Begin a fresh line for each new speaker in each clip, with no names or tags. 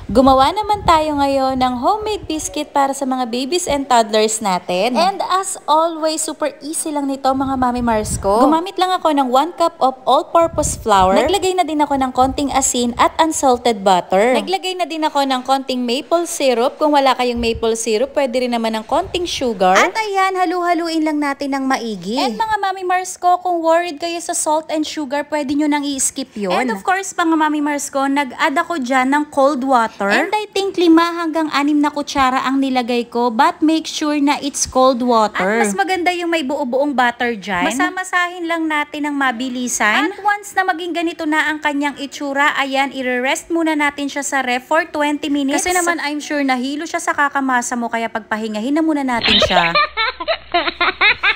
Gumawa naman tayo ngayon ng homemade biscuit para sa mga babies and toddlers natin. And as always, super easy lang nito mga Mami Mars ko. Gumamit lang ako ng 1 cup of all-purpose flour. Naglagay na din ako ng konting asin at unsalted butter. Naglagay na din ako ng konting maple syrup. Kung wala kayong maple syrup, pwede rin naman ng konting sugar. At ayan, halu-haluin lang natin ng maigi. And mga Mami Mars ko, kung worried kayo sa salt and sugar, pwede nyo nang i-skip yun. And of course, mga Mami Mars ko, nag-add ako dyan ng cold water. And I think 5 hanggang 6 na kutsara ang nilagay ko, but make sure na it's cold water. At mas maganda yung may buo-buong butter dyan. Masamasahin lang natin ng mabilisan. At once na maging ganito na ang kanyang itsura, ayan, i-rest muna natin siya sa ref for 20 minutes. Kasi naman I'm sure nahilo siya sa kakamasa mo, kaya pagpahingahin na muna natin siya.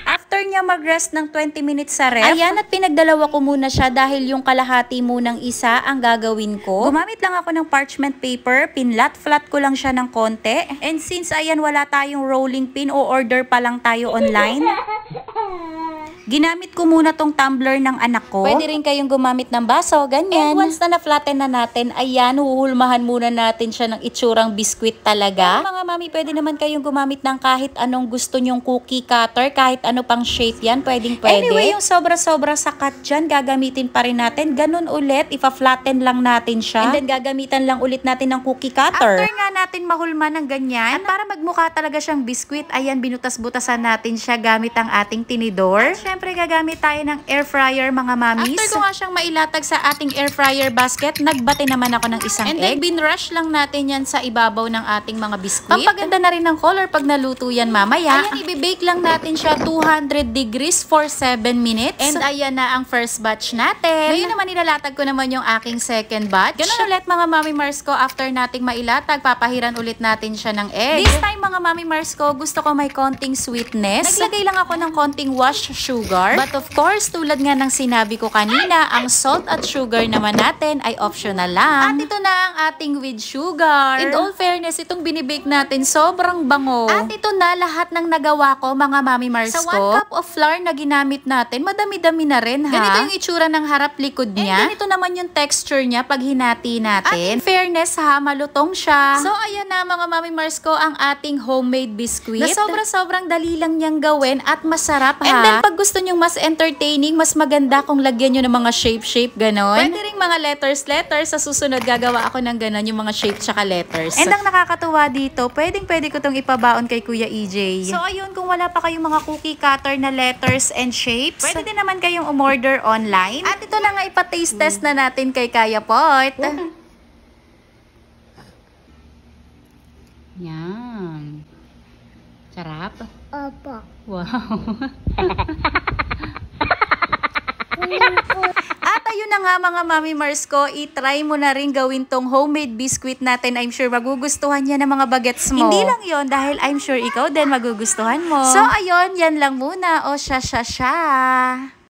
After niya mag-rest ng 20 minutes sa ref, ayan, at pinagdalawa ko muna siya dahil yung kalahati munang isa ang gagawin ko. Gumamit lang ako ng parchment paper, pinlat-flat ko lang siya ng konti. And since ayan, wala tayong rolling pin o order pa lang tayo online, ginamit ko muna tong tumbler ng anak ko. Pwede rin kayong gumamit ng baso, ganyan. And once na na-flatten na natin, ayan, huhulmahan muna natin siya ng itsurang biskwit talaga. And mga mami, pwede naman kayong gumamit ng kahit anong gusto nyong cookie cutter, kahit ano pang shape yan, pwede. Anyway, yung sobra-sobra sakat dyan, gagamitin pa rin natin. Ganun ulit, ipa-flatten lang natin siya. And then gagamitan lang ulit natin ng cookie cutter. After nga natin mahulma ng ganyan, at para magmukha talaga siyang biskwit, ayan, binutas-butasan natin siya gamit ang ating tinidor. At syempre, gagamit tayo ng air fryer, mga mamis. After ko nga siyang mailatag sa ating air fryer basket, nagbate naman ako ng isang egg. And then, binrush lang natin yan sa ibabaw ng ating mga biskwit. Pampaganda na rin ng color pag naluto yan mamaya. Ayan, ibibake lang natin siya 200 degrees for 7 minutes. And ayan na ang first batch natin. Ngayon naman, ilalatag ko naman yung aking second batch. Ganun ulit, mga Mami Mars ko, after nating mailatag, papahiran ulit natin siya ng egg. This time, mga Mami Mars ko, gusto ko may konting sweetness. Naglagay lang ako ng konting washed sugar. But of course, tulad nga ng sinabi ko kanina, ang salt at sugar naman natin ay optional lang. At ito na ang ating with sugar. In all fairness, itong binibake natin sobrang bango. At ito na lahat ng nagawa ko, mga Mami Mars ko. Sa 1 cup of flour na ginamit natin, madami-dami na rin, ha? Ganito yung itsura ng harap-likod niya. And ganito naman yung texture niya pag hinati natin. At in fairness, ha, malutong siya. So, ayan na, mga Mami Mars ko, ang ating homemade biscuit. Na sobrang dali lang niyang gawin at masarap, ha? And then, pag gusto niyong mas entertaining, mas maganda kung lagyan nyo ng mga shape, ganon. Pwede rin mga letters. Sa susunod, gagawa ako ng ganon, yung mga shape tsaka letters. And ang nakakatuwa dito, pwede ko tong ipabaon kay Kuya EJ. So, ayun, kung wala pa kayong mga cookie cutter na letters and shapes, pwede din naman kayong umorder online. At ito na nga, ipa-taste test na natin kay Kaya Pot. Yan. Sarap?
Opo.
Wow. At ayun na nga, mga Mami Mars ko, i-try mo na rin gawin tong homemade biscuit natin. I'm sure magugustuhan yan ng mga bagets mo. Hindi lang yon, dahil I'm sure ikaw din magugustuhan mo. So ayun, yan lang muna. O siya.